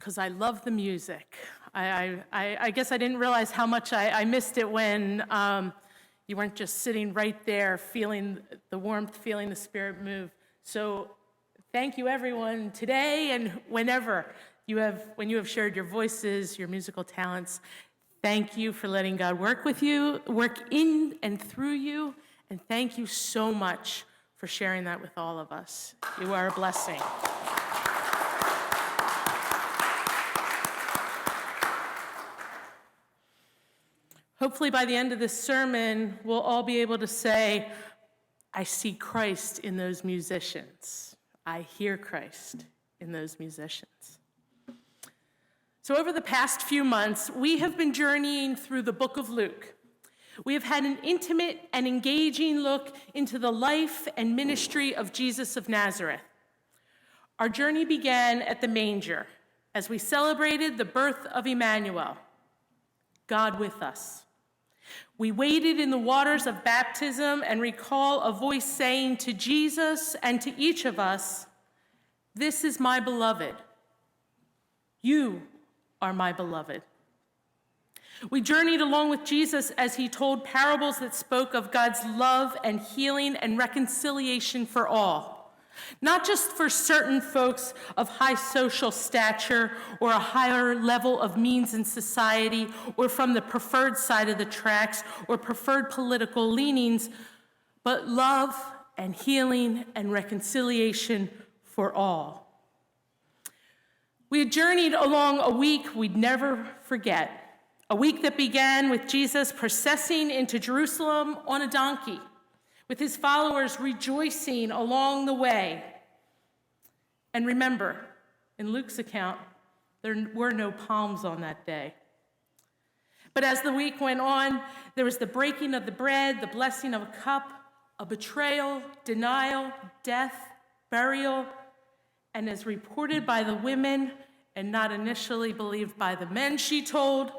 because I love the music. I guess I didn't realize how much I missed it when you weren't just sitting right there feeling the warmth, feeling the Spirit move. So thank you, everyone, today and whenever when you have shared your voices, your musical talents. Thank you for letting God work with you, work in and through you, and thank you so much for sharing that with all of us. You are a blessing. Hopefully by the end of this sermon, we'll all be able to say, I see Christ in those musicians. I hear Christ in those musicians. So over the past few months, we have been journeying through the book of Luke. We have had an intimate and engaging look into the life and ministry of Jesus of Nazareth. Our journey began at the manger as we celebrated the birth of Emmanuel, God with us. We waded in the waters of baptism and recall a voice saying to Jesus and to each of us, "This is my beloved. You are my beloved." We journeyed along with Jesus as he told parables that spoke of God's love and healing and reconciliation for all, not just for certain folks of high social stature or a higher level of means in society or from the preferred side of the tracks or preferred political leanings, but love and healing and reconciliation for all. We had journeyed along a week we'd never forget, a week that began with Jesus processing into Jerusalem on a donkey, with his followers rejoicing along the way. And remember, in Luke's account, there were no palms on that day. But as the week went on, there was the breaking of the bread, the blessing of a cup, a betrayal, denial, death, burial, and as reported by the women and not initially believed by the men, she told,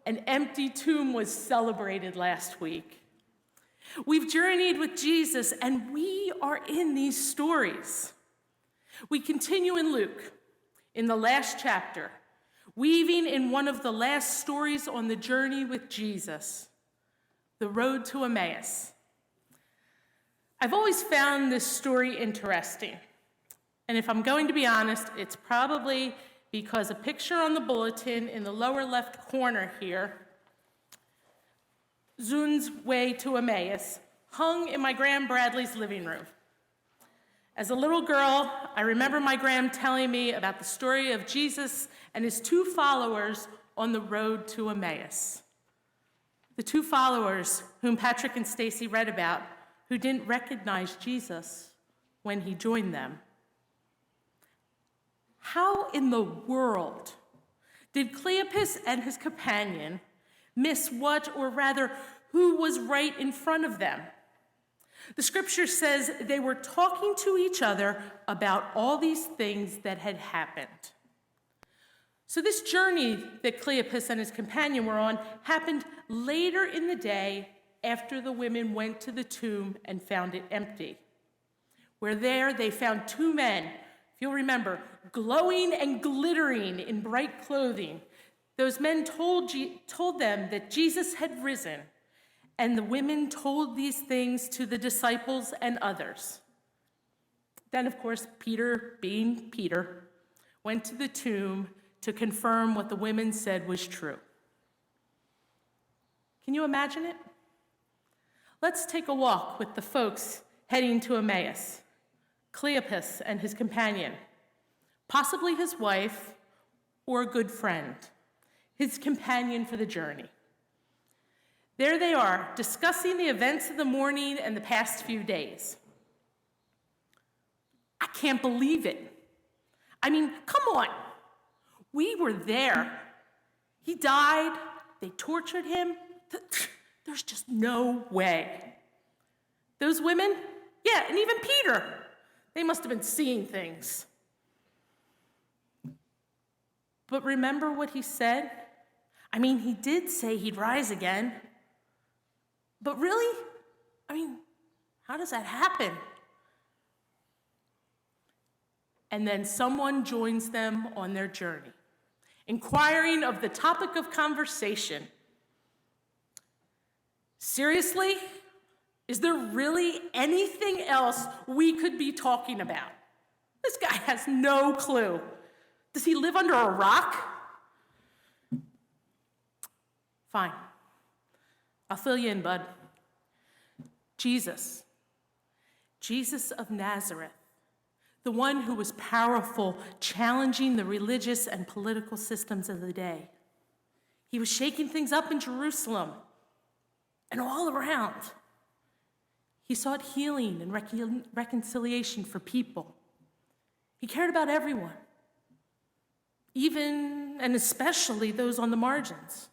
an empty tomb was celebrated last week. We've journeyed with Jesus, and we are in these stories. We continue in Luke, in the last chapter, weaving in one of the last stories on the journey with Jesus, the road to Emmaus. I've always found this story interesting. And if I'm going to be honest, it's probably because a picture on the bulletin in the lower left corner here, Zun's Way to Emmaus, hung in my Graham Bradley's living room. As a little girl, I remember my Graham telling me about the story of Jesus and his two followers on the road to Emmaus. The two followers whom Patrick and Stacy read about, who didn't recognize Jesus when he joined them. How in the world did Cleopas and his companion miss what, or rather, who was right in front of them? The scripture says they were talking to each other about all these things that had happened. So this journey that Cleopas and his companion were on happened later in the day after the women went to the tomb and found it empty. Where there they found two men, if you'll remember, glowing and glittering in bright clothing. Those men told them that Jesus had risen, and the women told these things to the disciples and others. Then, of course, Peter, being Peter, went to the tomb to confirm what the women said was true. Can you imagine it? Let's take a walk with the folks heading to Emmaus. Cleopas and his companion, possibly his wife or a good friend, his companion for the journey. There they are, discussing the events of the morning and the past few days. I can't believe it. I mean, come on. We were there. He died. They tortured him. There's just no way. Those women? Yeah, and even Peter. They must have been seeing things. But remember what he said? I mean, he did say he'd rise again. But really? I mean, how does that happen? And then someone joins them on their journey. inquiring of the topic of conversation. Seriously? Is there really anything else we could be talking about? This guy has no clue. Does he live under a rock? Fine. I'll fill you in, bud. Jesus of Nazareth, the one who was powerful, challenging the religious and political systems of the day. He was shaking things up in Jerusalem and all around. He sought healing and reconciliation for people. He cared about everyone, even and especially those on the margins.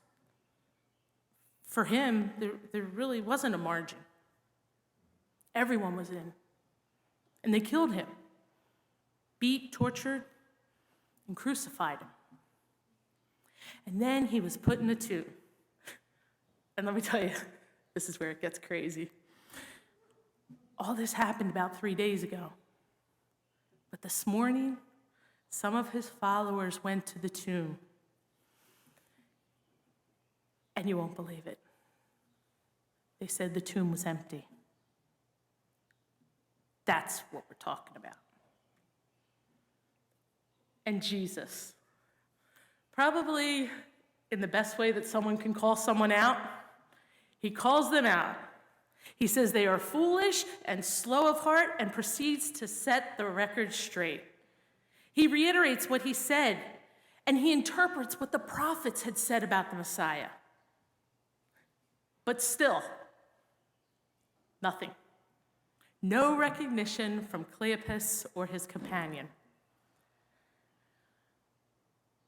For him, there really wasn't a margin. Everyone was in. And they killed him, beat, tortured, and crucified him. And then he was put in a tomb. And let me tell you, this is where it gets crazy. All this happened about 3 days ago. But this morning, some of his followers went to the tomb. And you won't believe it. They said the tomb was empty. That's what we're talking about. And Jesus, probably in the best way that someone can call someone out, he calls them out. He says they are foolish and slow of heart and proceeds to set the record straight. He reiterates what he said, and he interprets what the prophets had said about the Messiah. But still, nothing. No recognition from Cleopas or his companion.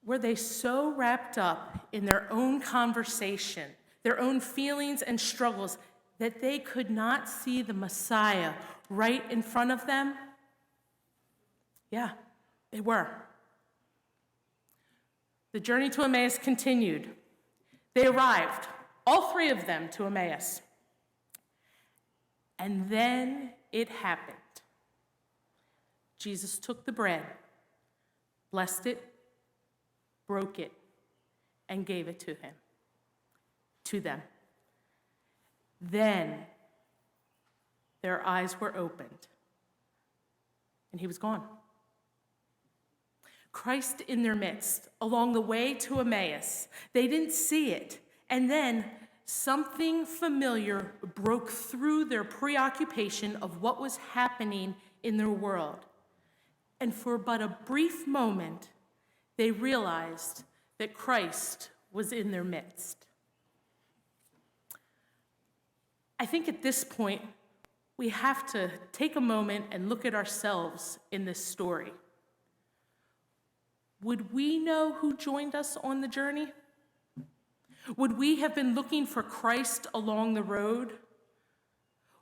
Were they so wrapped up in their own conversation, their own feelings and struggles, that they could not see the Messiah right in front of them? Yeah, they were. The journey to Emmaus continued. They arrived, all three of them, to Emmaus. And then it happened. Jesus took the bread, blessed it, broke it, and gave it to them. Then their eyes were opened, and he was gone. Christ in their midst, along the way to Emmaus. They didn't see it, and then something familiar broke through their preoccupation of what was happening in their world. And for but a brief moment, they realized that Christ was in their midst. I think at this point, we have to take a moment and look at ourselves in this story. Would we know who joined us on the journey? Would we have been looking for Christ along the road?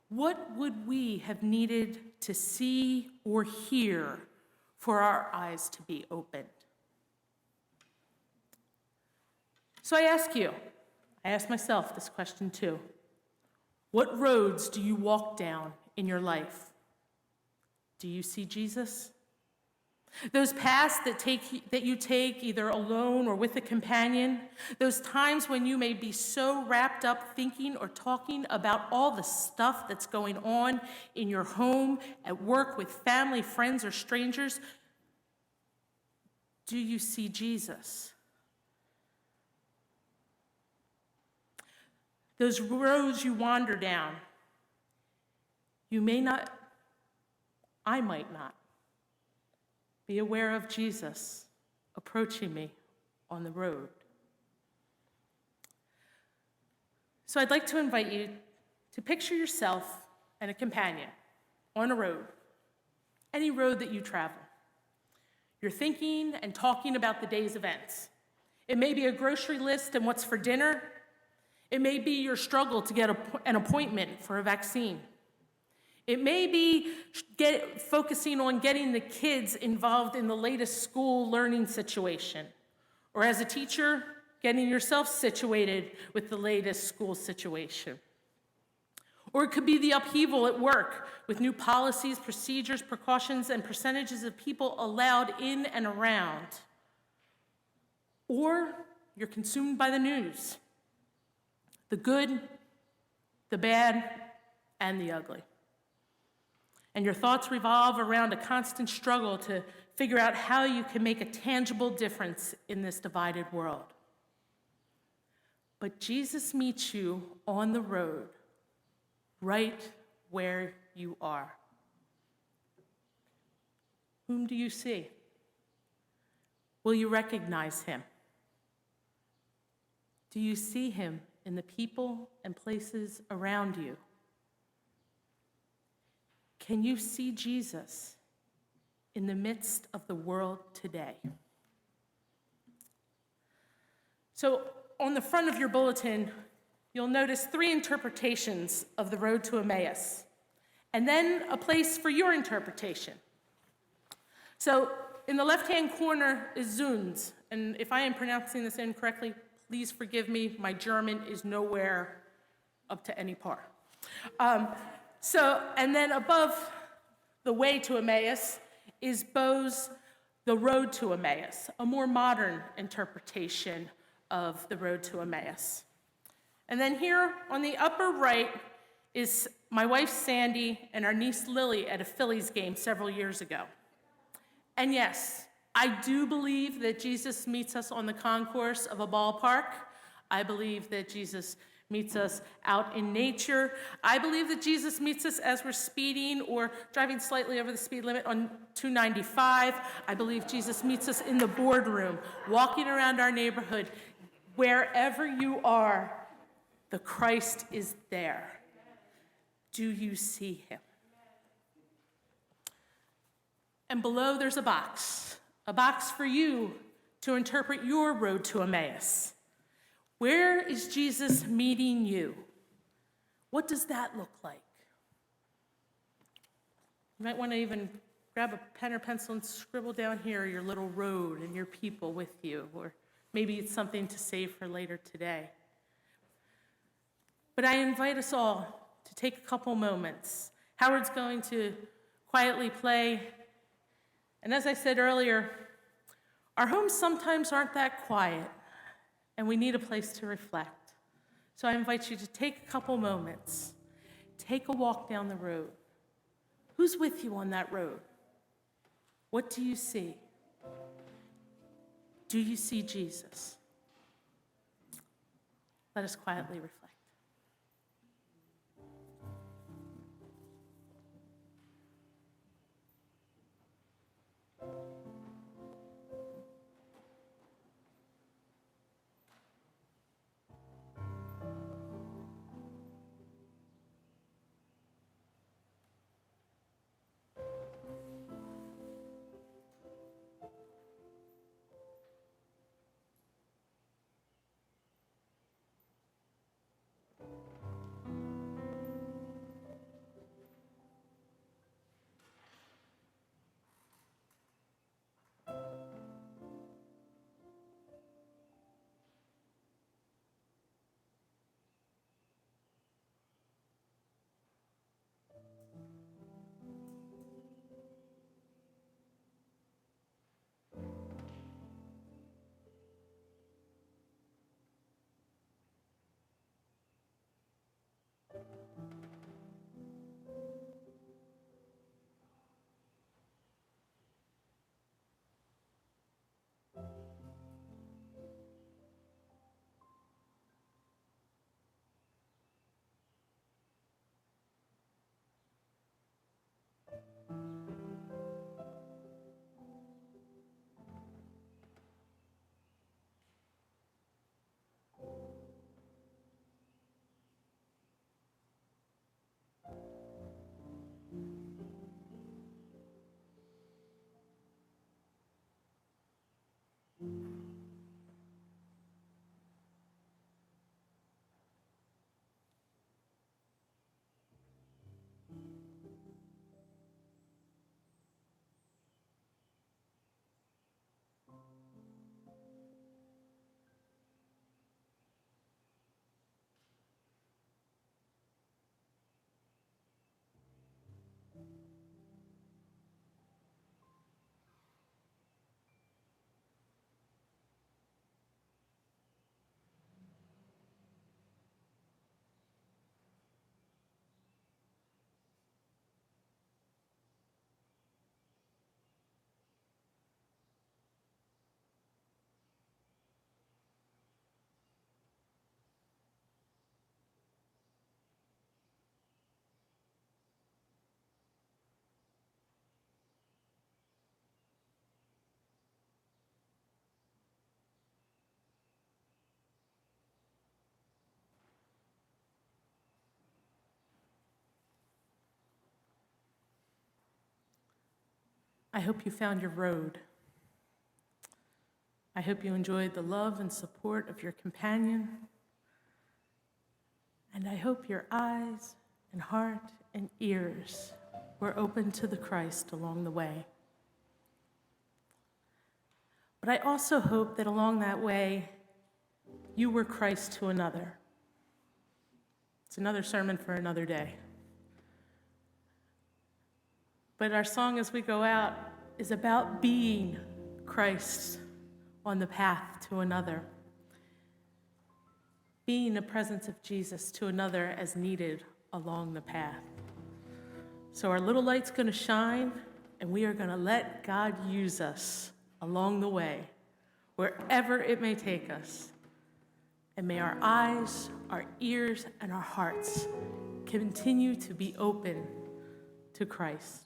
What would we have needed to see or hear for our eyes to be opened? So I ask myself this question too. What roads do you walk down in your life? Do you see Jesus? Those paths that you take either alone or with a companion, those times when you may be so wrapped up thinking or talking about all the stuff that's going on in your home, at work, with family, friends, or strangers, do you see Jesus? Those roads you wander down, you may not, I might not, be aware of Jesus approaching me on the road. So I'd like to invite you to picture yourself and a companion on a road, any road that you travel. You're thinking and talking about the day's events. It may be a grocery list and what's for dinner. It may be your struggle to get an appointment for a vaccine. It may be focusing on getting the kids involved in the latest school learning situation. Or as a teacher, getting yourself situated with the latest school situation. Or it could be the upheaval at work with new policies, procedures, precautions, and percentages of people allowed in and around. Or you're consumed by the news, the good, the bad, and the ugly. And your thoughts revolve around a constant struggle to figure out how you can make a tangible difference in this divided world. But Jesus meets you on the road, right where you are. Whom do you see? Will you recognize him? Do you see him in the people and places around you? Can you see Jesus in the midst of the world today? So, on the front of your bulletin, you'll notice 3 interpretations of the road to Emmaus, and then a place for your interpretation. So, in the left-hand corner is Zunz, and if I am pronouncing this incorrectly, please forgive me. My German is nowhere up to any par. And then above the way to Emmaus is Bo's The Road to Emmaus, a more modern interpretation of the road to Emmaus. And then here on the upper right is my wife Sandy and our niece Lily at a Phillies game several years ago. And yes, I do believe that Jesus meets us on the concourse of a ballpark. I believe that Jesus meets us out in nature. I believe that Jesus meets us as we're speeding or driving slightly over the speed limit on 295. I believe Jesus meets us in the boardroom, walking around our neighborhood. Wherever you are, the Christ is there. Do you see him? And below there's a box for you to interpret your road to Emmaus. Where is Jesus meeting you? What does that look like? You might want to even grab a pen or pencil and scribble down here your little road and your people with you, or maybe it's something to save for later today. But I invite us all to take a couple moments. Howard's going to quietly play. And as I said earlier, our homes sometimes aren't that quiet, and we need a place to reflect. So I invite you to take a couple moments, take a walk down the road. Who's with you on that road? What do you see? Do you see Jesus? Let us quietly reflect. I hope you found your road. I hope you enjoyed the love and support of your companion. And I hope your eyes and heart and ears were open to the Christ along the way. But I also hope that along that way, you were Christ to another. It's another sermon for another day. But our song as we go out is about being Christ on the path to another. Being a presence of Jesus to another as needed along the path. So our little light's going to shine, and we are going to let God use us along the way, wherever it may take us. And may our eyes, our ears, and our hearts continue to be open to Christ.